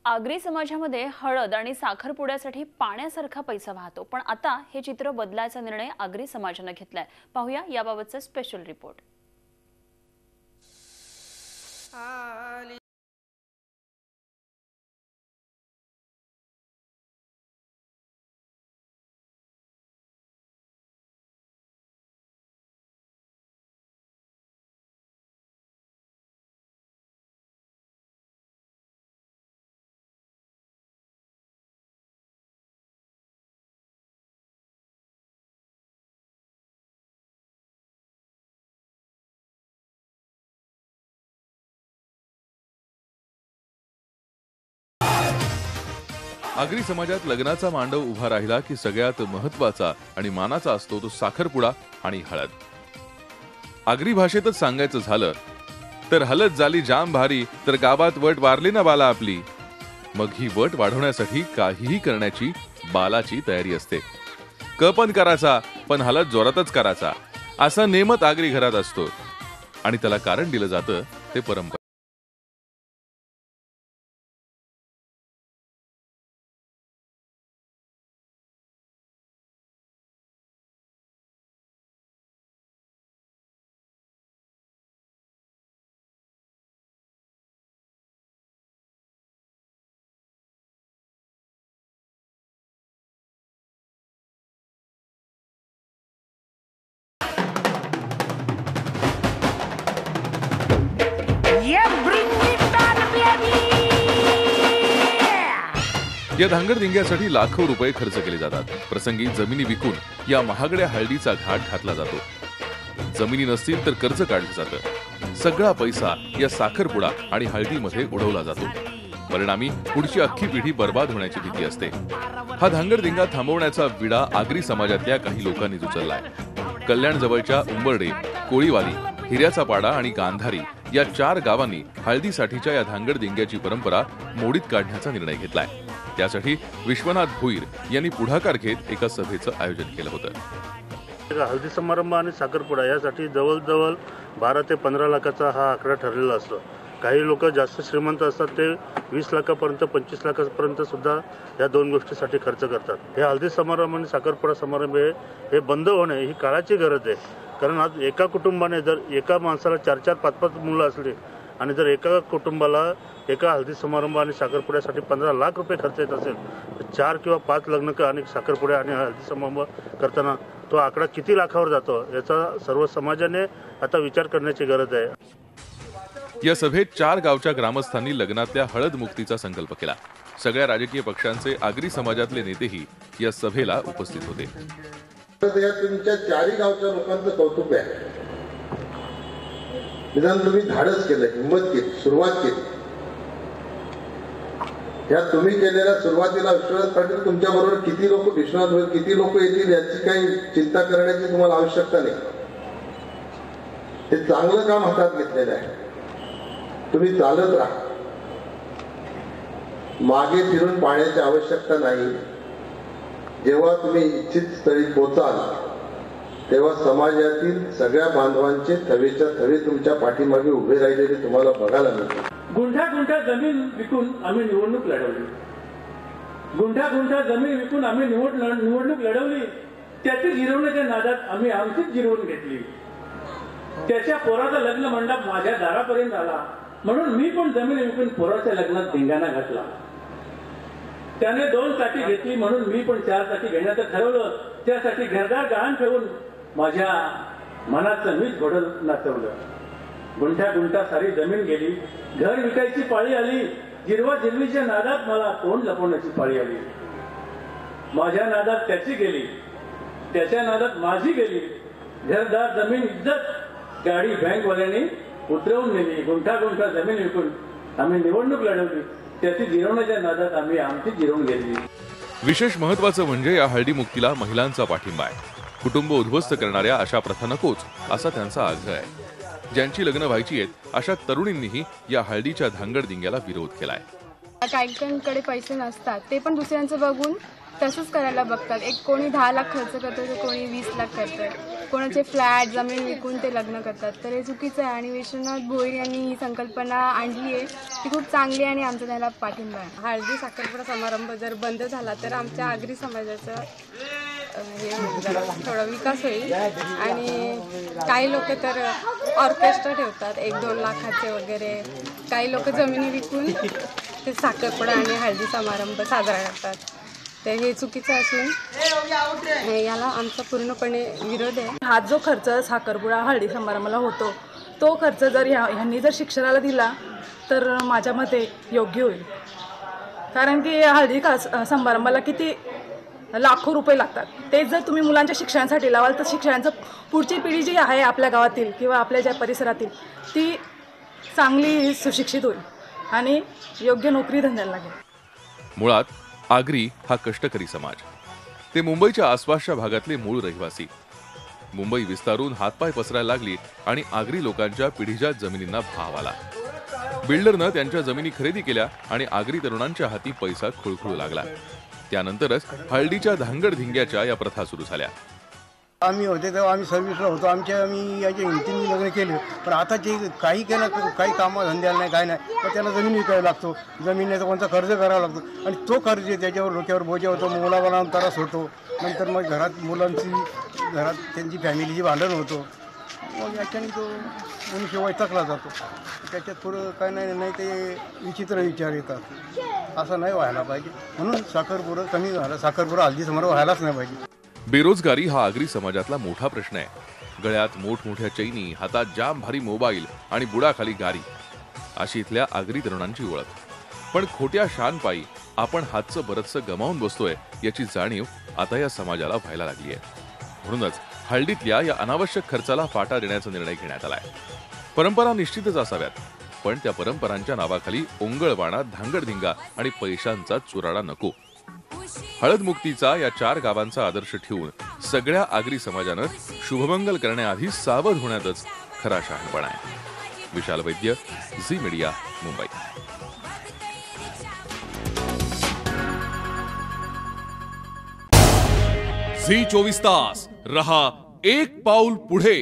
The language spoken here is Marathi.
आगरी समाजामध्ये हळद आणि साखरपुड्यासाठी पाण्यासारखा पैसा वाहतो, पण आता हे चित्र बदलायचा निर्णय आगरी समाजाने घेतलाय। पाहूया याबाबतचा स्पेशल रिपोर्ट। आगरी समाजात लग्नाचा मांडव उभा राहिला की सगळ्यात महत्त्वाचा आणि मानाचा असतो तो साखरपुडा आणि हळद। आगरी भाषेतच सांगायचं झालं तर हळद झाली जाम भारी तर गावात वट वारली ना बाला आपली। मग ही वट वाढवण्यासाठी काहीही करण्याची बालाची तयारी असते। पण करायचा पण हळद जोरातच करायचा असा नेमत आगरी घरात असतो आणि त्याला कारण दिलं जातं ते परंपरा। या धांगडधिंग्यासाठी लाखो रुपये खर्च केले जातात। प्रसंगी जमिनी विकून या महागड्या हळदीचा घाट घातला जातो। जमिनी नसतील तर कर्ज काढलं जातं। सगळा पैसा या साखरपुडा आणि हळदीमध्ये उडवला जातो। परिणामी पुढची अख्खी पिढी बर्बाद होण्याची भीती असते। हा धांगडधिंगा थांबवण्याचा विडा आगरी समाजातल्या काही लोकांनी उचललाय। कल्याण जवळच्या उंबर्डे, कोळीवाली, हिऱ्याचा पाडा आणि गांधारी या 4 गावांनी हळदीसाठीच्या या धांगडधिंग्याची परंपरा मोडीत काढण्याचा निर्णय घेतलाय। त्यासाठी विश्वनाथ भोईर यांनी पुढाकार घेत एका सभेचं आयोजन केलं होतं। हळदी समारंभ आणि साखरपुडा यासाठी जवळजवळ 12 ते 15 लाखाचा हा आकडा ठरलेला असतो। काही लोक जास्त श्रीमंत असतात, ते 20 लाखापर्यंत 25 लाखापर्यंत सुद्धा या दोन गोष्टीसाठी खर्च करतात। हे हळदी समारंभ आणि साखरपुडा समारंभ हे बंद होणे ही काळाची गरज आहे। कारण आज एका कुटुंबाने जर एका माणसाला 4-4, 5-5 मुलं असली आणि जर एका कुटुंबाला एका हळदी समारंभ आणि साखरपुड्यासाठी 15 लाख रुपये खर्च येत असेल तर 4 किंवा 5 लग्न आणि साखरपुड्या आणि हळदी समारंभ करताना तो आकडा किती लाखावर जातो याचा सर्व समाजाने आता विचार करण्याची गरज आहे। या सभेत 4 गावच्या ग्रामस्थांनी लग्नातल्या हळद मुक्तीचा संकल्प केला। सगळ्या राजकीय पक्षांचे आगरी समाजातले नेतेही या सभेला उपस्थित होते। या तुमच्या 4 गावच्या लोकांचं कौतुक आहे। निदान तुम्ही धाडस केलं, हिंमत केली, सुरुवात केली। या तुम्ही केलेल्या सुरुवातीला विश्वनाथ पाटील तुमच्या बरोबर किती लोक, विश्वनाथ होईल किती लोक येतील याची काही चिंता करण्याची तुम्हाला आवश्यकता नाही। हे चांगलं काम हातात घेतलेलं आहे। तुम्ही चालत राहा, मागे फिरून पाहण्याची आवश्यकता नाही। जेव्हा तुम्ही इच्छित स्थळी पोचाल तेव्हा समाजातील सगळ्या बांधवांचे थवेच्या थवे तुमच्या पाठीमागे उभे राहिलेले तुम्हाला बघायला मिळतील। गुंठा जमीन विकून आम्ही निवडणूक लढवली। गुंठा जमीन विकून आम्ही निवडणूक लढवली। त्याची जिरवण्याच्या नादात आम्ही आमचीच जिरवून घेतली। त्याच्या पोराचा लग्न मंडप माझ्या दारापर्यंत आला म्हणून मी पण जमीन विकून पोराच्या लग्नात धिंगाणा घातला। त्याने 2 साठी घेतली म्हणून मी पण 4 साठी घेण्याचं ठरवलं। त्यासाठी घरदार गहाण ठेवून माझ्या मनाचं मीच घोडं नाचवलं। गुंठा सारी जमीन गेली। घर विकायची पाळी आली। जिरवीच्या नादात मला तोंड लपवण्याची पाळी आली। माझ्या नादात त्याची गेली, त्याच्या नादात माझी गेली। घरदार जमीन इज्जत गाडी बँकवाल्यांनी उतरवून नेली। गुंठा जमीन विकून आम्ही निवडणूक लढवली। त्याची जिरवण्याच्या नादात आम्ही आमची जिरवून घेतली। विशेष महत्त्वाचं म्हणजे या हळदी मुक्तीला महिलांचा पाठिंबा आहे। कुटुंब उद्ध्वस्त करणाऱ्या अशा प्रथा नकोच असा त्यांचा आग्रह आहे। ज्यांची लग्न व्हायची आहेत अशा तरुणींनीही या हळदीच्या धांगडधिंग्याला विरोध केलाय। काहींकडे पैसे नसतात, ते पण दुसऱ्यांचं बघून तसंच करायला बघतात। कोणी 10 लाख खर्च करतोय तर कोणी 20 लाख करतोय। कोणाचे फ्लॅट जमीन विकून ते लग्न करतात, तर हे चुकीचं आहे. आणि विश्वनाथ भोईर यांनी ही संकल्पना आणली आहे, ती खूप चांगली आहे आणि आमचा त्याला पाठिंबा आहे. हळदी साखरपुडा समारंभ जर बंद झाला तर आमच्या आगरी समाजाचं हे होईल, जरा थोडा विकास होईल. आणि काही लोक तर ऑर्केस्ट्रा ठेवतात 1-2 लाखाचे वगैरे. काही लोक जमिनी विकून ते साखरपुडा आणि हळदी समारंभ साजरा करतात. तर हे चुकीचं असून याला आमचा पूर्णपणे विरोध आहे. हा जो खर्च साखरपुडा हळदी समारंभाला होतो, तो खर्च जर ह्यांनी जर शिक्षणाला दिला तर माझ्या मते योग्य होईल. कारण की हळदी समारंभाला किती लाखो रुपये लागतात. तेच जर तुम्ही मुलांच्या शिक्षणासाठी लावाल तर शिक्षणाचं पुढची पिढी जी आहे आपल्या गावातील किंवा आपल्या ज्या परिसरातील ती चांगली सुशिक्षित होईल आणि योग्य नोकरी धंद्याला लागेल. मुळात आगरी हा कष्टकरी समाज. ते मुंबईच्या आसपासच्या भागातले मूळ रहिवासी. मुंबई विस्तारून हातपाय पसरायला लागली आणि आगरी लोकांच्या पिढीजात जमिनींना भाव आला. बिल्डरनं त्यांच्या जमिनी खरेदी केल्या आणि आगरी तरुणांच्या हाती पैसा खुळखुळू लागला. त्यानंतरच हळदीच्या धांगडधिंग्याच्या या प्रथा सुरू झाल्या. आम्ही होते तेव्हा आम्ही सर्व्हिसला होतो. आम्ही याच्या हिमतीने लग्न केले, पण आता ते काही केलं, काही कामं धंद्याला नाही, काय नाही, तर त्याला जमीन विकायला लागतो. जमिनीचा कोणता कर्ज करावा लागतो आणि तो कर्ज त्याच्यावर डोक्यावर बोजा होतो. मुलाबाला त्रास होतो. नंतर मग घरात मुलांची त्यांची फॅमिलीची भांडण होतो. मग याच्याने तो मनुष्य वैतागला जातो. त्याच्यात पुढं काय नाही ते विचित्र विचार येतात. असं नाही व्हायला पाहिजे. म्हणून साखरपुडा कमी झाला. साखरपुडा हल्दी समारोह व्हायलाच नाही पाहिजे. बेरोजगारी हा आगरी समाजातला मोठा प्रश्न आहे. गळ्यात मोठमोठ्या चैनी, हातात जाम भारी मोबाईल आणि बुडाखाली गारी, अशी इथल्या आगरी तरुणांची ओळख. पण खोट्या शानपायी आपण हातचं बरचसं गमावून बसतोय याची जाणीव आता या समाजाला व्हायला लागली आहे. म्हणूनच हळदीतल्या या अनावश्यक खर्चाला फाटा देण्याचा निर्णय घेण्यात आलाय. परंपरा निश्चितच असाव्यात, पण त्या परंपरांच्या नावाखाली ओंगळवाणा, धांगडधिंगा आणि पैशांचा चुराडा नको. हळदमुक्तीचा या 4 गावांचा आदर्श ठेवून सगळ्या आगरी समाजानं शुभमंगल करण्याआधी सावध होण्यातच खरा शहाणपणा आहे. विशाल वैद्य, झी मीडिया, मुंबई. झी 24 तास रहा एक पाऊल पुढे.